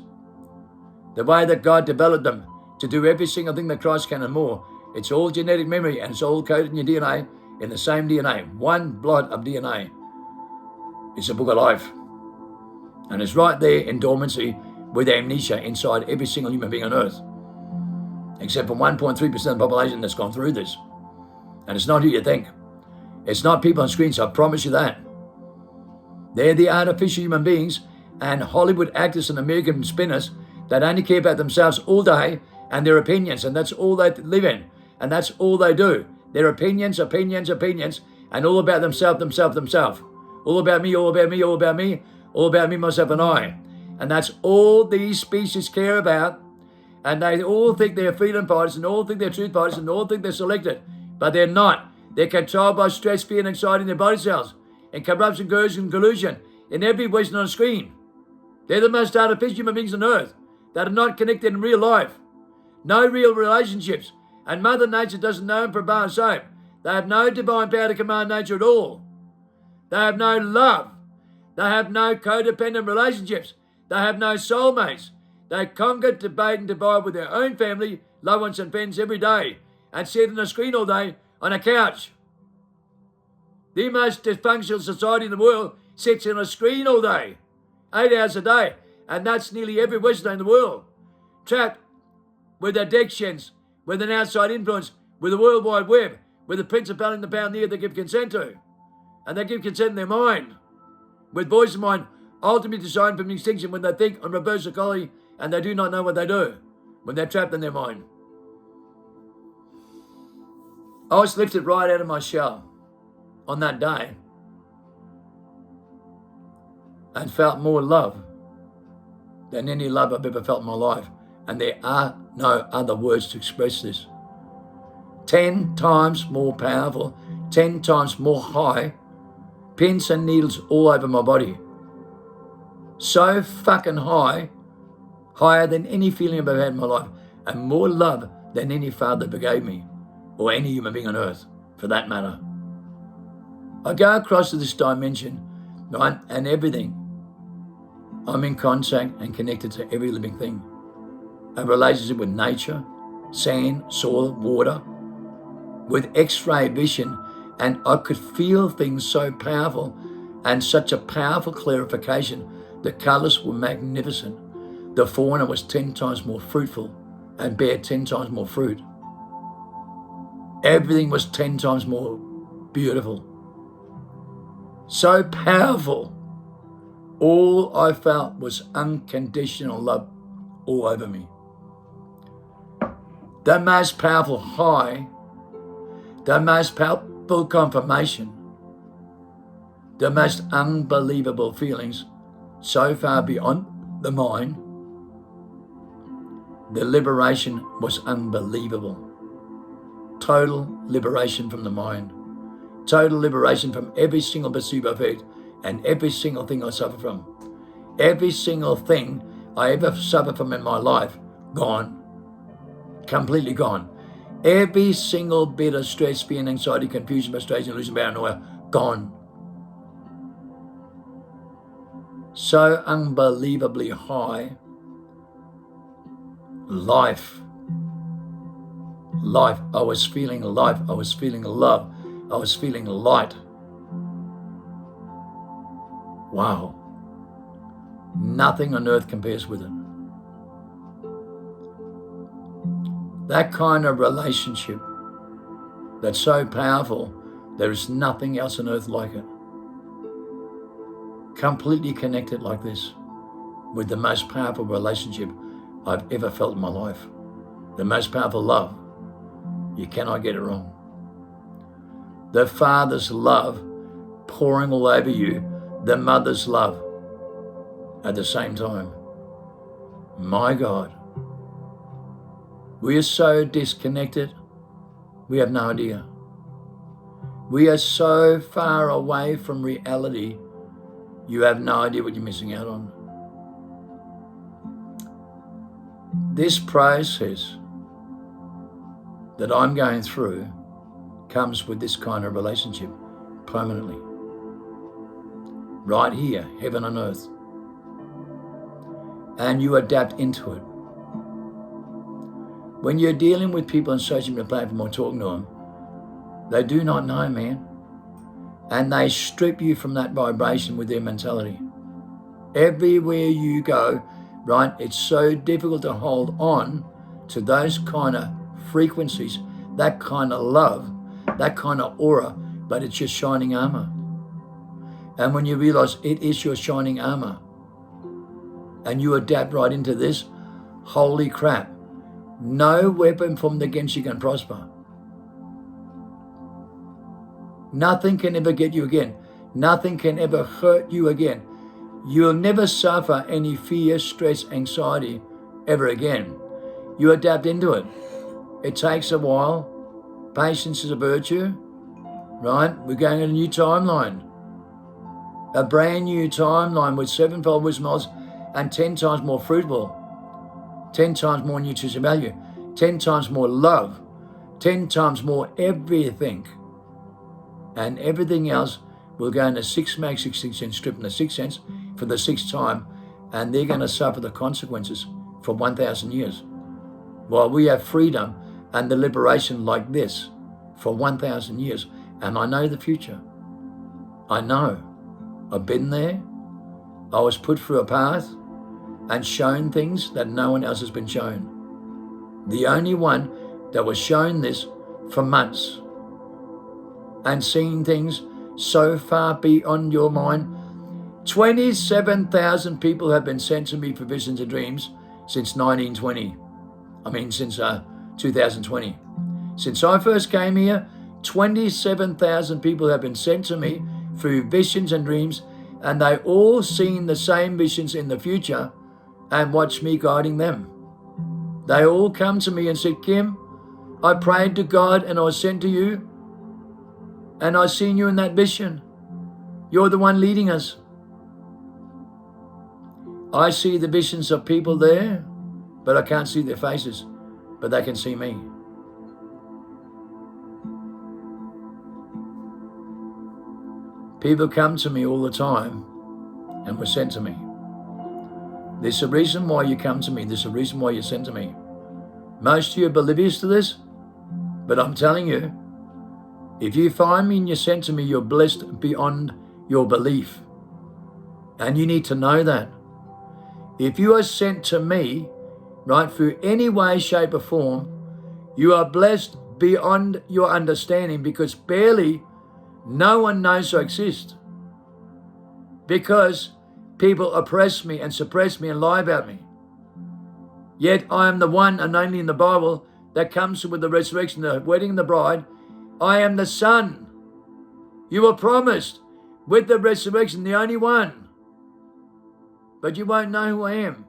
The way that God developed them to do every single thing that Christ can and more. It's all genetic memory and it's all coded in your DNA, in the same DNA. One blood of DNA. It's a book of life. And it's right there in dormancy with amnesia inside every single human being on earth. Except for 1.3% of the population that's gone through this. And it's not who you think. It's not people on screens, I promise you that. They're the artificial human beings and Hollywood actors and American spinners that only care about themselves all day and their opinions, and that's all they live in, and that's all they do. Their opinions, opinions, opinions, and all about themselves, themselves, themselves. All about me, all about me, all about me, all about me, myself, and I. And that's all these species care about. And they all think they're freedom fighters, and all think they're truth fighters, and all think they're selected. But they're not. They're controlled by stress, fear, and anxiety in their body cells, and corruption, coercion, collusion in every Western on screen. They're the most artificial human beings on earth that are not connected in real life. No real relationships. And Mother Nature doesn't know them for a bar of soap. They have no divine power to command nature at all. They have no love. They have no codependent relationships. They have no soulmates. They conquer, debate, and divide with their own family, loved ones, and friends every day, and sit on a screen all day on a couch. The most dysfunctional society in the world sits on a screen all day, 8 hours a day, and that's nearly every Westerner in the world. Trapped with addictions, with an outside influence, with the World Wide Web, with the principality and the power near they give consent to. And they give consent in their mind, with voice of mind ultimately designed from extinction when they think on reverse psychology and they do not know what they do, when they're trapped in their mind. I was lifted right out of my shell on that day and felt more love than any love I've ever felt in my life. And there are no other words to express this. 10 times more powerful, 10 times more high, pins and needles all over my body. So fucking high, higher than any feeling I've ever had in my life, and more love than any father ever gave me, or any human being on earth, for that matter. I go across to this dimension, right, and everything. I'm in contact and connected to every living thing. A relationship with nature, sand, soil, water, with X-ray vision, and I could feel things so powerful and such a powerful clarification. The colours were magnificent. The fauna was 10 times more fruitful and bear 10 times more fruit. Everything was 10 times more beautiful. So powerful. All I felt was unconditional love all over me. The most powerful high, the most powerful confirmation, the most unbelievable feelings, so far beyond the mind. The liberation was unbelievable. Total liberation from the mind. Total liberation from every single placebo effect and every single thing I suffer from. Every single thing I ever suffered from in my life, gone. Completely gone. Every single bit of stress, fear, and anxiety, confusion, frustration, illusion, paranoia, gone. So unbelievably high. Life. I was feeling life. I was feeling love. I was feeling light. Wow. Nothing on earth compares with it. That kind of relationship that's so powerful, there is nothing else on earth like it. Completely connected like this with the most powerful relationship I've ever felt in my life. The most powerful love. You cannot get it wrong. The Father's love pouring all over you, the Mother's love at the same time. My God. We are so disconnected, we have no idea. We are so far away from reality, you have no idea what you're missing out on. This process that I'm going through comes with this kind of relationship permanently. Right here, heaven on earth. And you adapt into it. When you're dealing with people on social media platform or talking to them, they do not know, man. And they strip you from that vibration with their mentality. Everywhere you go, right, it's so difficult to hold on to those kind of frequencies, that kind of love, that kind of aura, but it's just shining armor. And when you realize it is your shining armor, and you adapt right into this, holy crap, no weapon formed against you can prosper. Nothing can ever get you again. Nothing can ever hurt you again. You'll never suffer any fear, stress, anxiety ever again. You adapt into it. It takes a while. Patience is a virtue, right? We're going in a new timeline. A brand new timeline with 7-fold wisdom knowledge and 10 times more fruitful, 10 times more nutrition value, 10 times more love, 10 times more everything. And everything else will go in the 6 mag 6 cents strip in the 6th sense for the 6th time, and they're going to suffer the consequences for 1,000 years. While we have freedom and the liberation like this for 1,000 years. And I know the future. I know. I've been there. I was put through a path and shown things that no one else has been shown. The only one that was shown this for months and seen things so far beyond your mind. 27,000 people have been sent to me for visions and dreams since 1920. Since 2020. Since I first came here, 27,000 people have been sent to me through visions and dreams, and they all seen the same visions in the future and watch me guiding them. They all come to me and said, Kim, I prayed to God and I was sent to you, and I seen you in that vision. You're the one leading us. I see the visions of people there, but I can't see their faces, but they can see me. People come to me all the time and were sent to me. There's a reason why you come to me. There's a reason why you're sent to me. Most of you are oblivious to this, but I'm telling you, if you find me and you're sent to me, you're blessed beyond your belief. And you need to know that. If you are sent to me, right, through any way, shape or form, you are blessed beyond your understanding, because barely no one knows I exist. Because people oppress me and suppress me and lie about me. Yet I am the one and only in the Bible that comes with the resurrection, the wedding of the bride. I am the Son. You were promised with the resurrection, the only one. But you won't know who I am.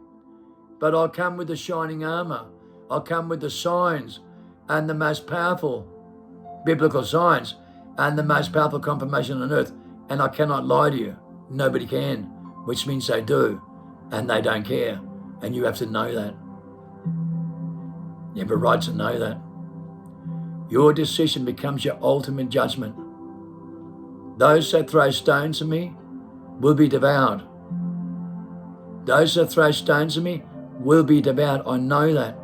But I'll come with the shining armor. I'll come with the signs and the most powerful biblical signs and the most powerful confirmation on earth. And I cannot lie to you. Nobody can, which means they do. And they don't care. And you have to know that. You have a right to know that. Your decision becomes your ultimate judgment. Those that throw stones at me will be devoured. Those that throw stones at me will be devoured. I know that.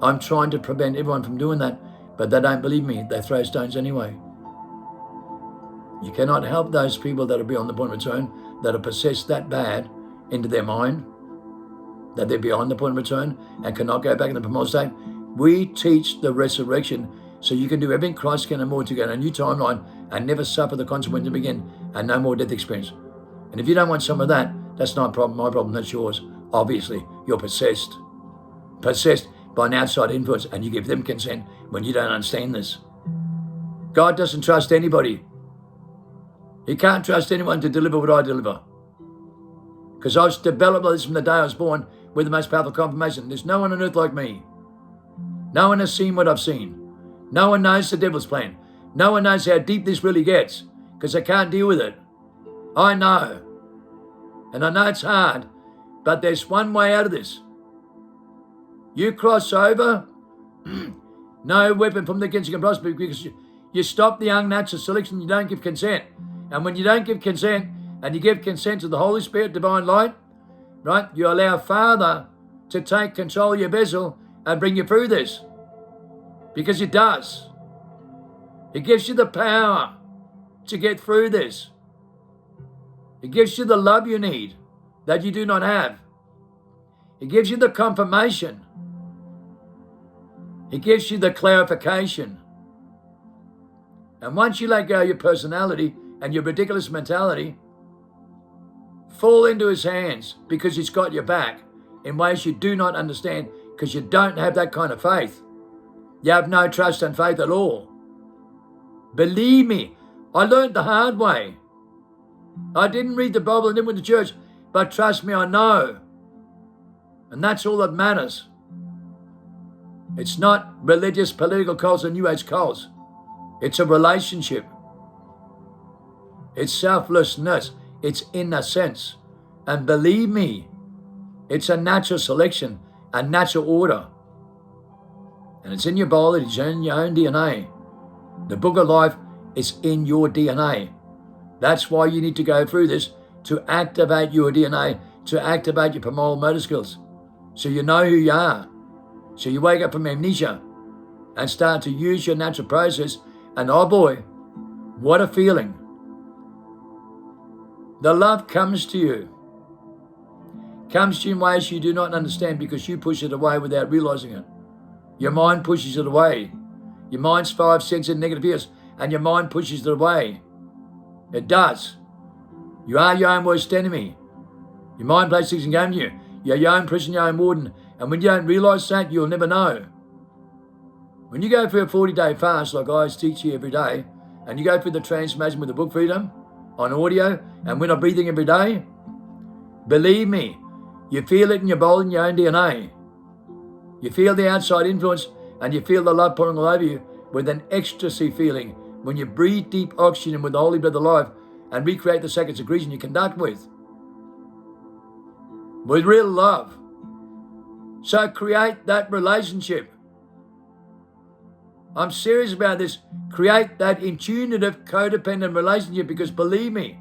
I'm trying to prevent everyone from doing that, but they don't believe me. They throw stones anyway. You cannot help those people that are beyond the point of return, that are possessed that bad into their mind, that they're beyond the point of return and cannot go back in the primal state. We teach the resurrection so you can do everything Christ can and more to get a new timeline and never suffer the consequences again and no more death experience. And if you don't want some of that, that's not my problem, that's yours. Obviously, you're possessed by an outside influence, and you give them consent when you don't understand this. God doesn't trust anybody. He can't trust anyone to deliver what I deliver. Because I've developed this from the day I was born with the most powerful confirmation. There's no one on earth like me. No one has seen what I've seen. No one knows the devil's plan. No one knows how deep this really gets, because they can't deal with it. I know. And I know it's hard, but there's one way out of this. You cross over, no weapon from the against you can prosper, because you stop the unnatural selection, you don't give consent. And when you don't give consent, and you give consent to the Holy Spirit, divine light, right, you allow Father to take control of your vessel and bring you through this. Because it does. It gives you the power to get through this. It gives you the love you need that you do not have. It gives you the confirmation. It gives you the clarification. And once you let go of your personality and your ridiculous mentality fall into his hands, because he's got your back in ways you do not understand, because you don't have that kind of faith. You have no trust and faith at all. Believe me, I learned the hard way. I didn't read the Bible and then went to church, but trust me, I know. And that's all that matters. It's not religious, political cults and New Age cults. It's a relationship. It's selflessness. It's innocence. And believe me, it's a natural selection, a natural order. And it's in your biology, it's in your own DNA. The book of life is in your DNA. That's why you need to go through this, to activate your DNA, to activate your primal motor skills, so you know who you are. So you wake up from amnesia and start to use your natural process. And oh boy, what a feeling. The love comes to you. Comes to you in ways you do not understand, because you push it away without realizing it. Your mind pushes it away. Your mind's 5 senses negative fears, and your mind pushes it away. It does. You are your own worst enemy. Your mind plays tricks and games you. You're your own prison, your own warden. And when you don't realise that, you'll never know. When you go through a 40-day fast, like I teach you every day, and you go through the transformation with the book Freedom on audio, and we're not breathing every day, believe me, you feel it in your body, in your own DNA. You feel the outside influence, and you feel the love pouring all over you with an ecstasy feeling when you breathe deep oxygen with the holy breath of life and recreate the sacred secretion you conduct with real love. So create that relationship. I'm serious about this. Create that intuitive, codependent relationship, because believe me,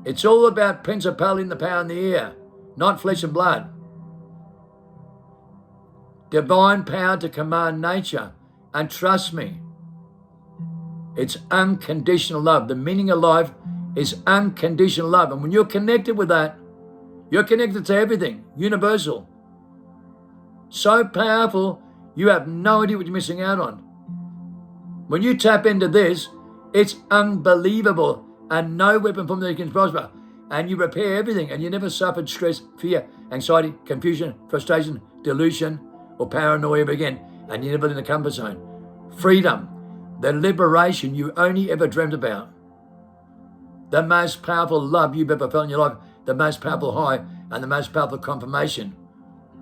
it's all about principality and the power in the air, not flesh and blood. Divine power to command nature. And trust me, it's unconditional love. The meaning of life is unconditional love. And when you're connected with that, you're connected to everything, universal. So powerful, you have no idea what you're missing out on. When you tap into this, it's unbelievable, and no weapon formed against you can prosper. And you repair everything, and you never suffered stress, fear, anxiety, confusion, frustration, delusion, or paranoia ever again. And you never in the comfort zone. Freedom, the liberation you only ever dreamt about. The most powerful love you've ever felt in your life, the most powerful high, and the most powerful confirmation,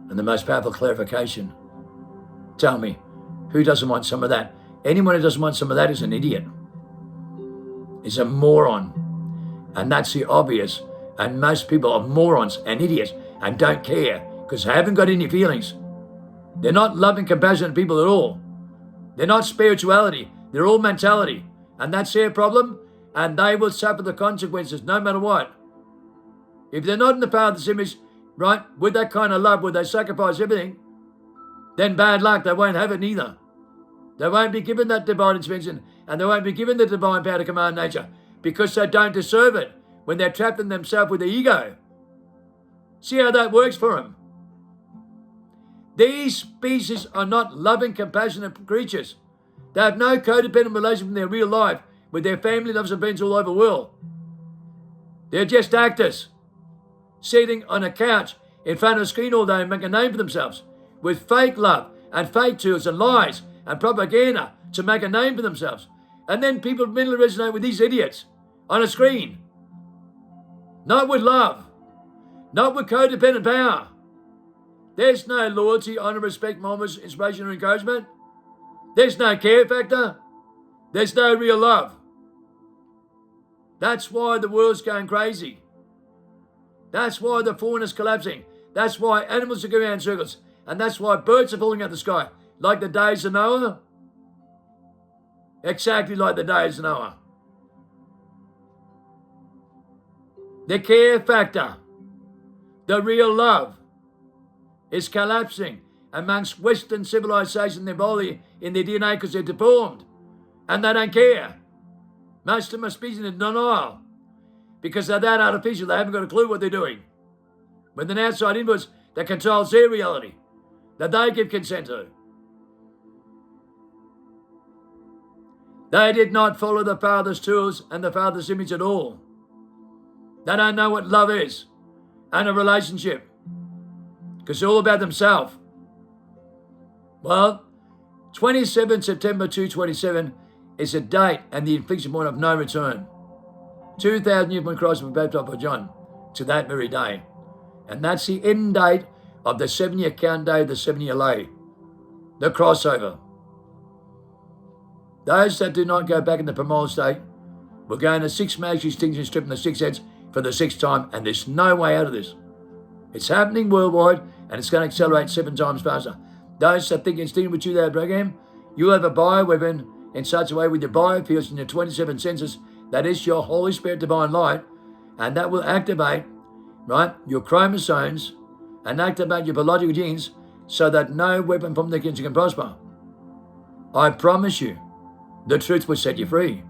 and the most powerful clarification. Tell me, who doesn't want some of that? Anyone who doesn't want some of that is an idiot, is a moron. And that's the obvious. And most people are morons and idiots and don't care, because they haven't got any feelings. They're not loving, compassionate people at all. They're not spirituality. They're all mentality. And that's their problem, and they will suffer the consequences no matter what. If they're not in the power of this image, right, with that kind of love, where they sacrifice everything, then bad luck, they won't have it neither. They won't be given that divine intervention, and they won't be given the divine power to command nature, because they don't deserve it when they're trapped in themselves with the ego. See how that works for them. These species are not loving, compassionate creatures. They have no codependent relationship in their real life with their family, loves and friends all over the world. They're just actors, sitting on a couch in front of a screen all day and make a name for themselves with fake love and fake tools and lies and propaganda to make a name for themselves. And then people mentally resonate with these idiots on a screen. Not with love, not with codependent power. There's no loyalty, honor, respect, moments, inspiration, or encouragement. There's no care factor. There's no real love. That's why the world's going crazy. That's why the fauna is collapsing. That's why animals are going around in circles. And that's why birds are falling out of the sky. Like the days of Noah. Exactly like the days of Noah. The care factor, the real love, is collapsing amongst Western civilization, their body, in their DNA, because they're deformed. And they don't care. Most of them are species in denial, because they're that artificial, they haven't got a clue what they're doing. With an outside influence that controls their reality, that they give consent to. They did not follow the Father's tools and the Father's image at all. They don't know what love is and a relationship, because it's all about themselves. Well, 27 September 227 is a date and the inflection point of no return. 2,000 years when Christ was baptized by John, to that very day. And that's the end date of the 7-year count day, the 7-year lay, the crossover. Those that do not go back in the primal state will go into 6 mass extinction strip in the 6 heads for the 6th time, and there's no way out of this. It's happening worldwide, and it's going to accelerate 7 times faster. Those that think it's dealing with you, that program, you'll have a bioweapon in such a way with your biofields and your 27 senses, that is your Holy Spirit divine light, and that will activate, right, your chromosomes and activate your biological genes so that no weapon from the cancer can prosper. I promise you, the truth will set you free.